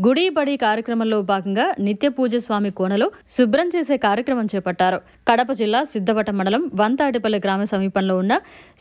గుడి బడి కార్యక్రమంలో భాగంగా నిత్య పూజ స్వామి కోనలో శుభ్రం చేసే కార్యక్రమం చేపట్టారు. కడప జిల్లా సిద్ధవటం మండలం వంతాటిపల్లి గ్రామ సమీపంలో ఉన్న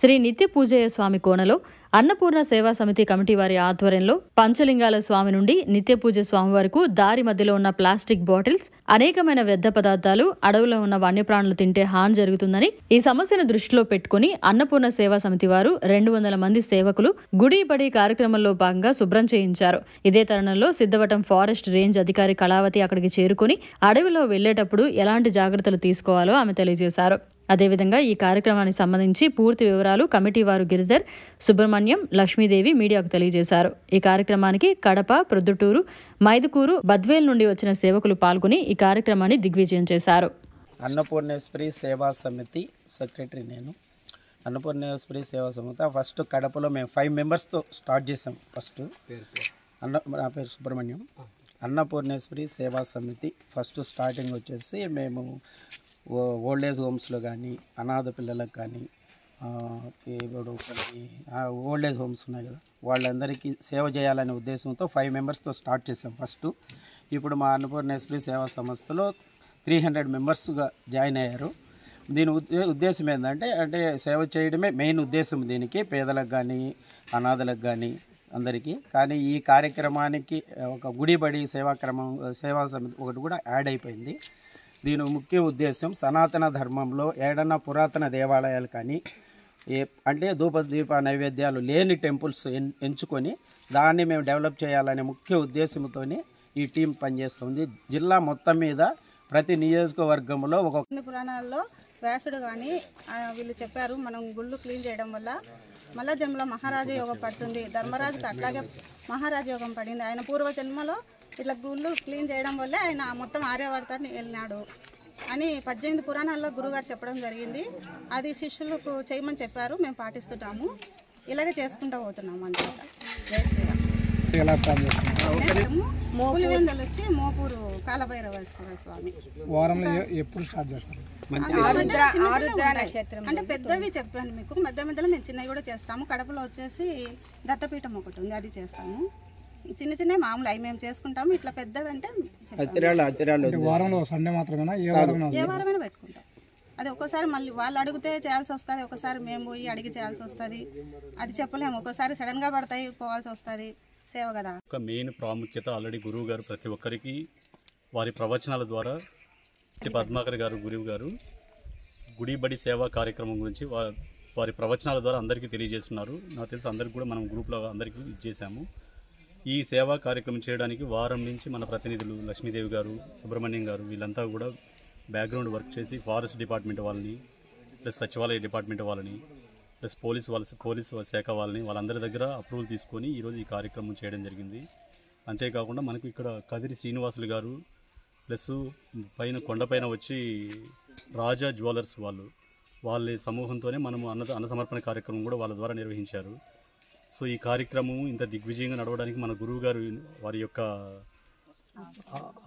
శ్రీ నిత్య పూజయ్య స్వామి కోనలో అన్నపూర్ణ సేవా సమితి కమిటీ వారి ఆధ్వర్యంలో పంచలింగాల స్వామి నుండి నిత్య పూజ స్వామి వరకు దారి మధ్యలో ఉన్న ప్లాస్టిక్ బాటిల్స్, అనేకమైన వ్యర్థ పదార్థాలు, అడవులో ఉన్న వన్యప్రాణులు తింటే హాని జరుగుతుందని ఈ సమస్యను దృష్టిలో పెట్టుకుని అన్నపూర్ణ సేవా సమితి వారు 200 మంది సేవకులు గుడి బడి కార్యక్రమంలో భాగంగా శుభ్రం చేయించారు. ఇదే తరుణంలో సిద్ధవటం ఫారెస్ట్ రేంజ్ అధికారి కళావతి అక్కడికి చేరుకుని అడవిలో వెళ్లేటప్పుడు ఎలాంటి జాగ్రత్తలు తీసుకోవాలో ఆమె తెలియజేశారు. అదేవిధంగా ఈ కార్యక్రమానికి సంబంధించి పూర్తి వివరాలు కమిటీ వారు గిరిధర్, సుబ్రహ్మణ్యం, లక్ష్మీదేవి మీడియాకు తెలియజేశారు. ఈ కార్యక్రమానికి కడప, ప్రొద్దుటూరు, మైదుకూరు, బద్వేల్ నుండి వచ్చిన సేవకులు పాల్గొని ఈ కార్యక్రమాన్ని దిగ్విజయం చేశారు. అన్నపూర్ణేశ్వరి సేవా సమితి సెక్రటరీ నేను. అన్నపూర్ణేశ్వరి సేవా సమితి ఫస్ట్ కడపలో మేము 5 మెంబర్స్తో స్టార్ట్ చేసాం. ఫస్ట్ నా పేరు సుబ్రహ్మణ్యం. అన్నపూర్ణేశ్వరి సేవా సమితి ఫస్ట్ స్టార్టింగ్ వచ్చేసి మేము ఓల్డ్ ఏజ్ హోమ్స్లో కానీ, అనాథ పిల్లలకు కానీ, ఇప్పుడు ఓల్డ్ ఏజ్ హోమ్స్ ఉన్నాయి కదా, వాళ్ళందరికీ సేవ చేయాలనే ఉద్దేశంతో 5 మెంబర్స్తో స్టార్ట్ చేసాం ఫస్ట్. ఇప్పుడు మా అన్నపూర్ణేశ్వరి సేవా సంస్థలో 300 మెంబర్స్గా జాయిన్ అయ్యారు. దీని ఉద్దేశం ఏంటంటే సేవ చేయడమే మెయిన్ ఉద్దేశం దీనికి, పేదలకు కానీ అనాథలకు కానీ అందరికీ. కానీ ఈ కార్యక్రమానికి ఒక గుడిబడి సేవా సమితి ఒకటి కూడా యాడ్ అయిపోయింది. దీని ముఖ్య ఉద్దేశం సనాతన ధర్మంలో ఏడన్నా పురాతన దేవాలయాలు కానీ అంటే ధూపదీప నైవేద్యాలు లేని టెంపుల్స్ ఎంచుకొని దాన్ని మేము డెవలప్ చేయాలనే ముఖ్య ఉద్దేశంతో ఈ టీం పనిచేస్తుంది. జిల్లా మొత్తం మీద ప్రతి నియోజకవర్గంలో ఒక పురాణాల్లో వ్యాసుడు కానీ వీళ్ళు చెప్పారు, మనం గుళ్ళు క్లీన్ చేయడం వల్ల మళ్ళా జన్మలో మహారాజ యోగం పడుతుంది. ధర్మరాజుకి అట్లాగే మహారాజ యోగం పడింది. ఆయన పూర్వజన్మలో ఇట్లా గుళ్ళు క్లీన్ చేయడం వల్లే ఆయన మొత్తం ఆర్యవర్తాన్ని వెళ్ళినాడు అని 18 పురాణాల్లో గురుగారు చెప్పడం జరిగింది. అది శిష్యులకు చేయమని చెప్పారు, మేము పాటిస్తున్నాము. ఇలాగే చేసుకుంటూ పోతున్నాము అనమాట. జై శ్రీరామ్. పులివెందులు వచ్చి మోపూరు కాలభైరవేశ్వర స్వామి వారంలో ఎప్పుడు స్టార్ట్ చేస్తారు? అంటే పెద్దవి చెప్పాను మీకు, మధ్యలో మేము చిన్నవి కూడా చేస్తాము. కడపలో వచ్చేసి దత్తపీఠం ఒకటి ఉంది, అది చేస్తాము. చిన్న చిన్న మామూలు అవి మేము చేసుకుంటాము. ఇట్లా పెద్దవి అంటే వారంలో సండే మాత్రమేనా? ఏ వారమైనా పెట్టుకుంటాం. అది ఒక్కోసారి మళ్ళీ వాళ్ళు అడిగితే చేయాల్సి వస్తుంది, ఒకసారి మేము పోయి అడిగి చేయాల్సి వస్తుంది. అది చెప్పలేము, ఒక్కోసారి సడన్గా పడతాయి, పోవాల్సి వస్తుంది. సేవ కదా. ఒక మెయిన్ ప్రాముఖ్యత ఆల్రెడీ గురువు గారు ప్రతి ఒక్కరికి వారి ప్రవచనాల ద్వారా పద్మాకర్ గారు గురువు గారు గుడిబడి సేవా కార్యక్రమం గురించి వారి ప్రవచనాల ద్వారా అందరికీ తెలియజేస్తున్నారు. నాకు తెలిసి అందరికీ కూడా మనం గ్రూప్లో అందరికీ ఇచ్చేసాము. ఈ సేవా కార్యక్రమం చేయడానికి వారం నుంచి మన ప్రతినిధులు లక్ష్మీదేవి గారు, సుబ్రహ్మణ్యం గారు వీళ్ళంతా కూడా బ్యాక్గ్రౌండ్ వర్క్ చేసి ఫారెస్ట్ డిపార్ట్మెంట్ వాళ్ళని, ప్లస్ సచివాలయ డిపార్ట్మెంట్ వాళ్ళని, ప్లస్ పోలీసు శాఖ వాళ్ళందరి దగ్గర అప్రూవల్ తీసుకొని ఈరోజు ఈ కార్యక్రమం చేయడం జరిగింది. అంతేకాకుండా మనకు ఇక్కడ కదిరి శ్రీనివాసులు గారు ప్లస్ కొండపైన వచ్చి రాజా జ్యువెలర్స్ వాళ్ళ సమూహంతోనే మనము అన్న సమర్పణ కార్యక్రమం కూడా వాళ్ళ ద్వారా నిర్వహించారు. సో ఈ కార్యక్రమం ఇంత దిగ్విజయంగా నడవడానికి మన గురువు గారు వారి యొక్క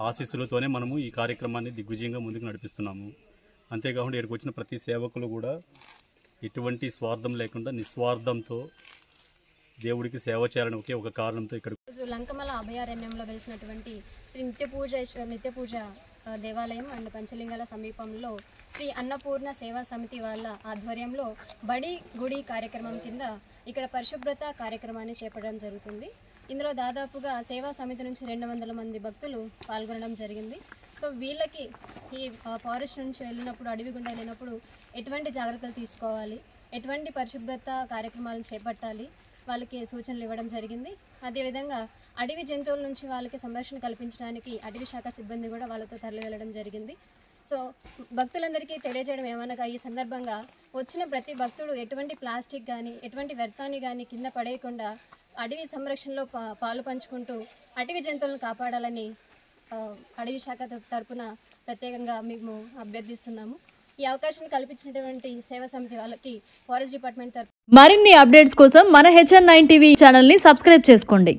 ఆశీస్సులతోనే మనము ఈ కార్యక్రమాన్ని దిగ్విజయంగా ముందుకు నడిపిస్తున్నాము. అంతేకాకుండా ఇక్కడికి వచ్చిన ప్రతి సేవకులు కూడా ఎటువంటి స్వార్థం లేకుండా నిస్వార్థంతో దేవుడికి సేవ చేయాలని ఒకే ఒక కారణంతో ఇక్కడ లంకమల అభయారణ్యంలో వెలిసినటువంటి శ్రీ నిత్య పూజ దేవాలయం అండ్ పంచలింగాల సమీపంలో శ్రీ అన్నపూర్ణ సేవా సమితి వాళ్ళ ఆధ్వర్యంలో బడి గుడి కార్యక్రమం కింద ఇక్కడ పరిశుభ్రత కార్యక్రమాన్ని చేపట్టడం జరుగుతుంది. ఇందులో దాదాపుగా సేవా సమితి నుంచి 200 మంది భక్తులు పాల్గొనడం జరిగింది. సో వీళ్ళకి ఈ ఫారెస్ట్ నుంచి వెళ్ళినప్పుడు, అడవి గుండా వెళ్ళినప్పుడు ఎటువంటి జాగ్రత్తలు తీసుకోవాలి, ఎటువంటి పరిశుభ్రత కార్యక్రమాలను చేపట్టాలి, వాళ్ళకి సూచనలు ఇవ్వడం జరిగింది. అదేవిధంగా అడవి జంతువుల నుంచి వాళ్ళకి సంరక్షణ కల్పించడానికి అటవీ శాఖ సిబ్బంది కూడా వాళ్ళతో తరలి వెళ్ళడం జరిగింది. సో భక్తులందరికీ తెలియజేయడం ఏమనగా ఈ సందర్భంగా వచ్చిన ప్రతి భక్తుడు ఎటువంటి ప్లాస్టిక్ కానీ ఎటువంటి వ్యర్థాన్ని కానీ కింద పడేయకుండా అడవి సంరక్షణలో పాలు పంచుకుంటూ అటవీ జంతువులను కాపాడాలని అడవి శాఖ తరపున ప్రత్యేకంగా మేము అభ్యర్థిస్తున్నాము. ఈ అవకాశాన్ని కల్పించినటువంటి సేవా సమితి వాళ్ళకి ఫారెస్ట్ డిపార్ట్మెంట్ తరపు మరిన్ని అప్డేట్స్ కోసం మన HN9 టీవీ ఛానల్ ని సబ్స్క్రైబ్ చేసుకోండి.